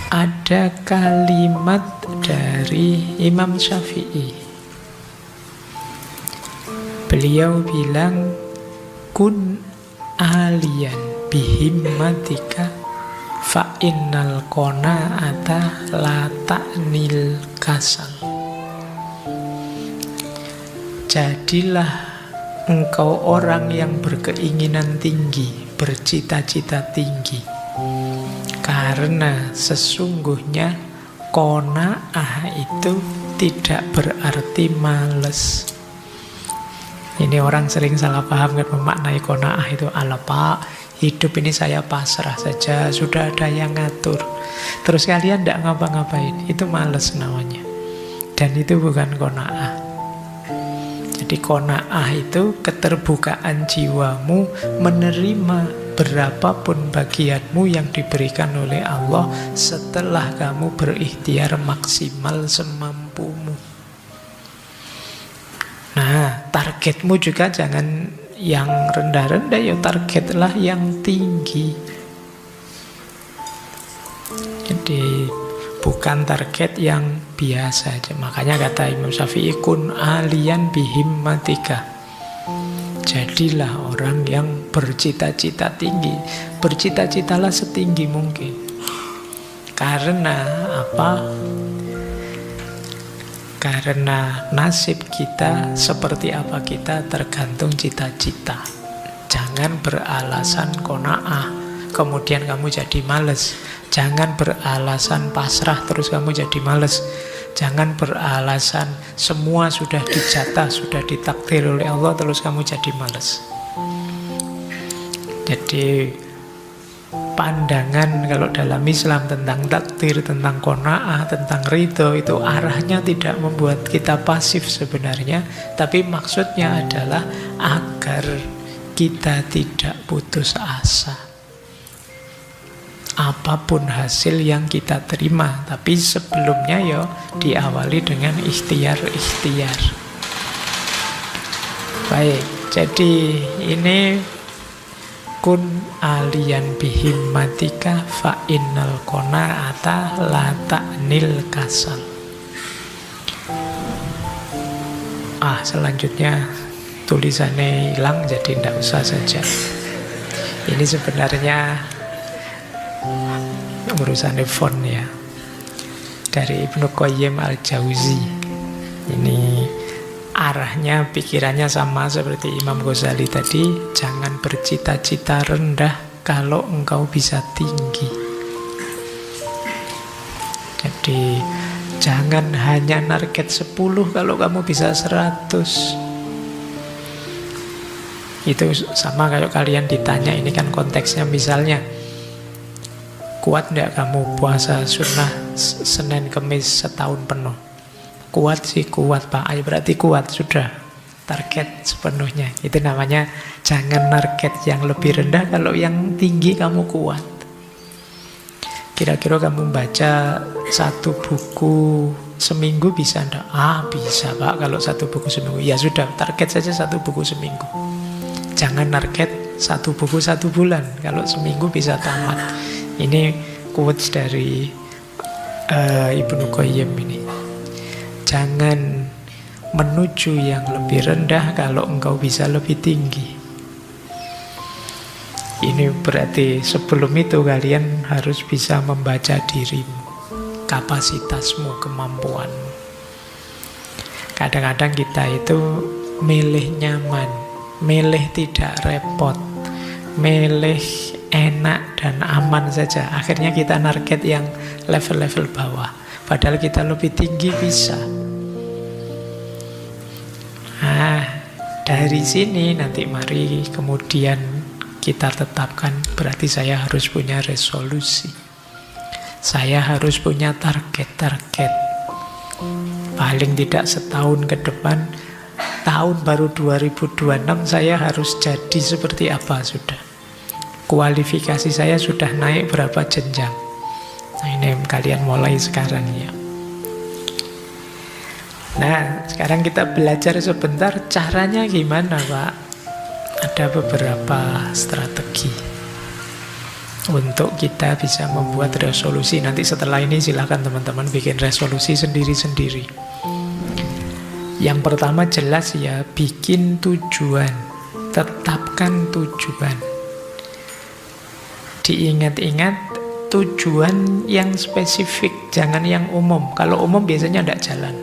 Ada kalimat dari Imam Syafi'i. Beliau bilang, kun aliyan bihimmatika fa innal qanaata la ta'nil kasal. Jadilah engkau orang yang berkeinginan tinggi, bercita-cita tinggi. Karena sesungguhnya qanaah itu tidak berarti males. Ini orang sering salah paham kan, memaknai qanaah itu, ala pak, hidup ini saya pasrah saja, sudah ada yang ngatur. Terus kalian tidak ngapa-ngapain, itu males namanya. Dan itu bukan qanaah. Jadi qanaah itu keterbukaan jiwamu menerima berapapun bagianmu yang diberikan oleh Allah setelah kamu berikhtiar maksimal semampumu. Nah, targetmu juga jangan yang rendah-rendah, ya targetlah yang tinggi. Jadi bukan target yang biasa aja. Makanya kata Imam Syafi'i, kun aliyan bihimmatika. Jadilah orang yang bercita-cita tinggi. Bercita-citalah setinggi mungkin. Karena apa? Karena nasib kita seperti apa kita tergantung cita-cita. Jangan beralasan qanaah, kemudian kamu jadi males. Jangan beralasan pasrah terus kamu jadi males. Jangan beralasan semua sudah dijatah, sudah ditakdir oleh Allah terus kamu jadi males. Jadi pandangan kalau dalam Islam tentang takdir, tentang qanaah, tentang ridho, itu arahnya tidak membuat kita pasif sebenarnya, tapi maksudnya adalah agar kita tidak putus asa apapun hasil yang kita terima. Tapi sebelumnya ya diawali dengan ikhtiar-ikhtiar. Baik, jadi ini kun aliyan bihimmatika fa innal qanaata la ta'nil kasal. Selanjutnya tulisannya hilang jadi tidak usah saja. Ini sebenarnya urusan font ya, dari Ibnu Qayyim al-Jauzi. Ini arahnya, pikirannya sama seperti Imam Ghazali tadi. Jangan bercita-cita rendah kalau engkau bisa tinggi. Jadi jangan hanya target 10 kalau kamu bisa 100. Itu sama kayak kalian ditanya, ini kan konteksnya misalnya, kuat enggak kamu puasa sunnah Senin Kemis setahun penuh? Kuat sih, kuat Pak. Ayo berarti kuat, sudah. Target sepenuhnya. Itu namanya jangan target yang lebih rendah kalau yang tinggi kamu kuat. Kira-kira kamu baca 1 buku seminggu bisa enggak? Bisa Pak kalau 1 buku seminggu. Ya sudah, target saja 1 buku seminggu. Jangan target 1 buku 1 bulan. Kalau seminggu bisa tamat. Ini quotes dari Ibnu Qayyim ini. Jangan menuju yang lebih rendah kalau engkau bisa lebih tinggi. Ini berarti sebelum itu kalian harus bisa membaca dirimu, kapasitasmu, kemampuanmu. Kadang-kadang kita itu milih nyaman, milih tidak repot, milih enak dan aman saja. Akhirnya kita target yang level-level bawah, padahal kita lebih tinggi bisa. Dari sini nanti mari kemudian kita tetapkan, berarti saya harus punya resolusi, saya harus punya target-target. Paling tidak setahun ke depan, tahun baru 2026 saya harus jadi seperti apa sudah. Kualifikasi saya sudah naik berapa jenjang. Nah, ini kalian mulai sekarang ya. Nah, sekarang kita belajar sebentar caranya gimana Pak. Ada beberapa strategi. untuk kita bisa membuat resolusi. Nanti setelah ini silahkan teman-teman bikin resolusi sendiri-sendiri. Yang pertama jelas ya, bikin tujuan. Tetapkan tujuan. Diingat-ingat tujuan yang spesifik, jangan yang umum. Kalau umum biasanya tidak jalan.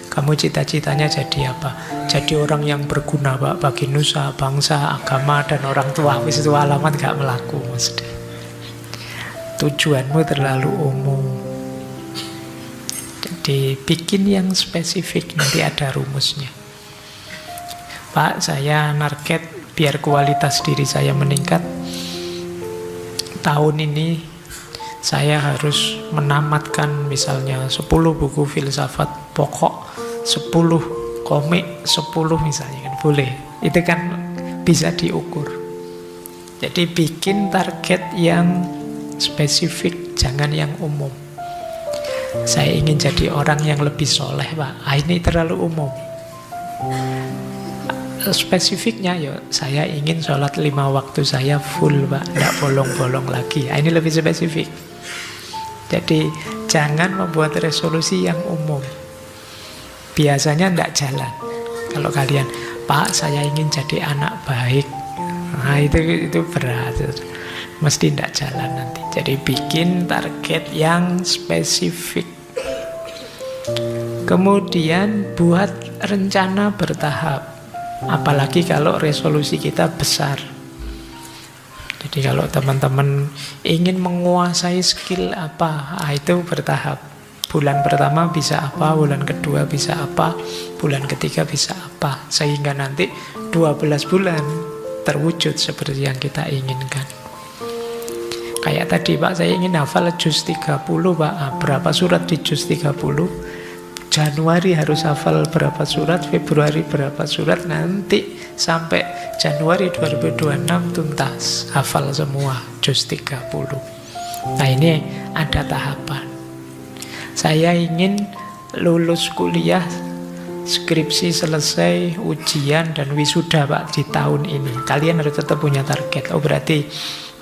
Kamu cita-citanya jadi apa? Jadi orang yang berguna, Pak, bagi nusa, bangsa, agama, dan orang tua. Wis itu alamat gak melaku mesti. Tujuanmu terlalu umum. Jadi bikin yang spesifik, nanti ada rumusnya. Pak, saya target biar kualitas diri saya meningkat. Tahun ini saya harus menamatkan misalnya 10 buku filsafat pokok, 10 komik, 10 misalnya, kan boleh. Itu kan bisa diukur. Jadi bikin target yang spesifik, jangan yang umum. Saya ingin jadi orang yang lebih soleh, Pak. Ini terlalu umum. Spesifiknya ya, saya ingin sholat 5 waktu saya full, Pak, tidak bolong-bolong lagi. Ini lebih spesifik. Jadi jangan membuat resolusi yang umum. Biasanya tidak jalan. Kalau kalian, Pak, saya ingin jadi anak baik, nah itu berat, mesti tidak jalan nanti. Jadi bikin target yang spesifik. Kemudian buat rencana bertahap. Apalagi kalau resolusi kita besar. Jadi kalau teman-teman ingin menguasai skill apa, itu bertahap. Bulan pertama bisa apa, bulan kedua bisa apa, bulan ketiga bisa apa. Sehingga nanti 12 bulan terwujud seperti yang kita inginkan. Kayak tadi, Pak, saya ingin hafal juz 30, Pak. Berapa surat di juz 30? Januari harus hafal berapa surat, Februari berapa surat, nanti sampai Januari 2026 tuntas hafal semua juz 30. Nah, ini ada tahapan. Saya ingin lulus kuliah, skripsi selesai, ujian dan wisuda, Pak, di tahun ini. Kalian harus tetap punya target. Oh, berarti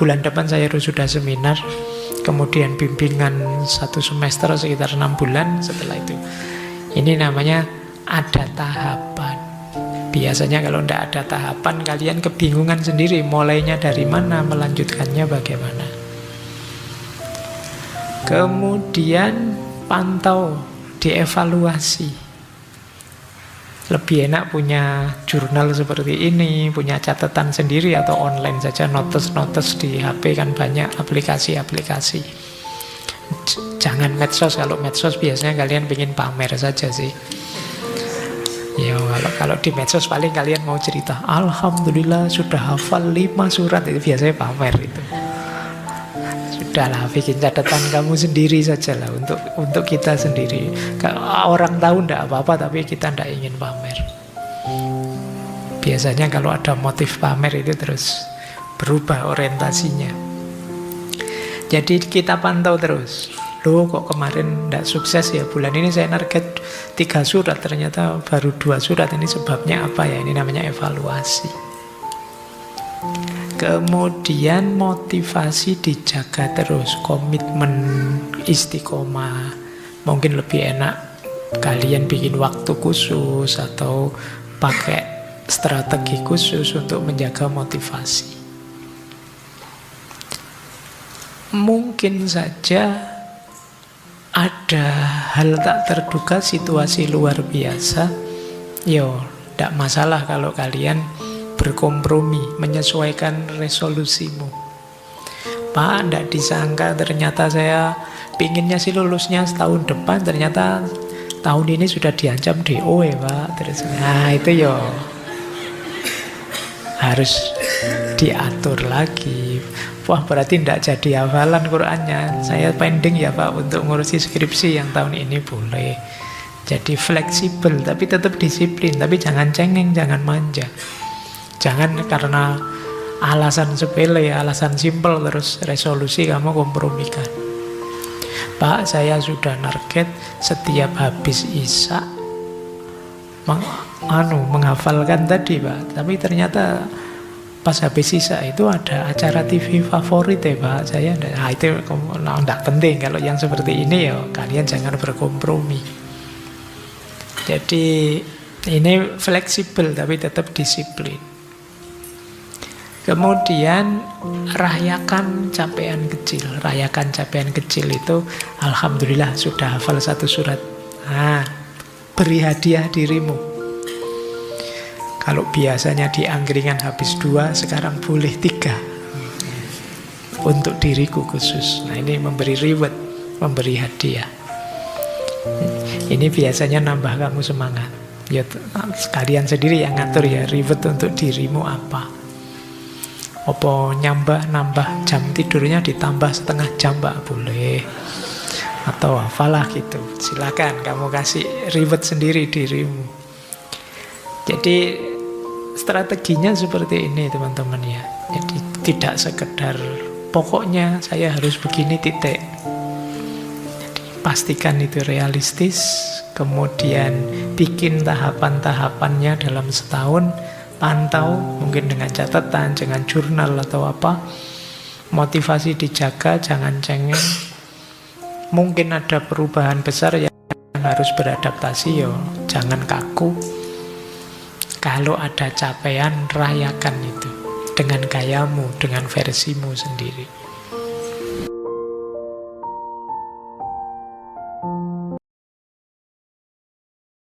bulan depan saya harus sudah seminar, kemudian bimbingan 1 semester sekitar 6 bulan setelah itu. Ini namanya ada tahapan. Biasanya kalau tidak ada tahapan, kalian kebingungan sendiri, mulainya dari mana, melanjutkannya bagaimana. Kemudian pantau, dievaluasi. Lebih enak punya jurnal seperti ini, punya catatan sendiri atau online saja, notes-notes di HP kan banyak aplikasi-aplikasi. Jangan medsos. Kalau medsos biasanya kalian ingin pamer saja sih. Ya, kalau di medsos paling kalian mau cerita, alhamdulillah sudah hafal 5 surat, itu biasanya pamer itu. Sudahlah, bikin catatan kamu sendiri saja lah, untuk kita sendiri. Orang tahu tidak apa-apa, tapi kita tidak ingin pamer. Biasanya kalau ada motif pamer itu terus berubah orientasinya. Jadi kita pantau terus. Loh, kok kemarin tidak sukses ya, bulan ini saya target 3 surat, ternyata baru 2 surat. Ini sebabnya apa ya? Ini namanya evaluasi. Kemudian motivasi dijaga terus, komitmen, istiqomah. Mungkin lebih enak kalian bikin waktu khusus atau pakai strategi khusus untuk menjaga motivasi. Mungkin saja ada hal tak terduga, situasi luar biasa. Yo, tidak masalah kalau kalian berkompromi, menyesuaikan resolusimu. Pak, tidak disangka ternyata saya pinginnya sih lulusnya setahun depan, ternyata tahun ini sudah diancam DO ya, Pak. Terus, nah itu yo harus diatur lagi. Wah, berarti tidak jadi hafalan Qurannya. Saya pending ya, Pak, untuk ngurusi skripsi yang tahun ini, boleh. Jadi fleksibel, tapi tetap disiplin. Tapi jangan cengeng, jangan manja. Jangan karena alasan sepele, alasan simpel, terus resolusi kamu kompromikan. Pak, saya sudah target setiap habis Isya menghafalkan tadi, Pak. Tapi ternyata pas habis sisa itu ada acara TV favorit ya Pak saya. Nah itu tidak penting. Kalau yang seperti ini ya kalian jangan berkompromi. Jadi ini fleksibel tapi tetap disiplin. Kemudian rayakan capaian kecil. Rayakan capaian kecil itu alhamdulillah sudah hafal 1 surat. Nah, beri hadiah dirimu. Kalau biasanya di angkringan habis 2, sekarang boleh 3 untuk diriku khusus. Nah ini memberi reward, memberi hadiah. Ini biasanya nambah kamu semangat. Ya kalian sendiri yang ngatur ya, reward untuk dirimu apa. Apa nambah jam tidurnya ditambah setengah jam Pak, boleh. Atau apalah gitu. Silakan kamu kasih reward sendiri dirimu. Jadi strateginya seperti ini teman-teman ya. Jadi tidak sekedar pokoknya saya harus begini titik. Jadi pastikan itu realistis. Kemudian bikin tahapan-tahapannya dalam setahun. Pantau mungkin dengan catatan, dengan jurnal atau apa. Motivasi dijaga, jangan cengeng. Mungkin ada perubahan besar yang harus beradaptasi, yo jangan kaku. Kalau ada capaian, rayakan itu dengan gayamu, dengan versimu sendiri.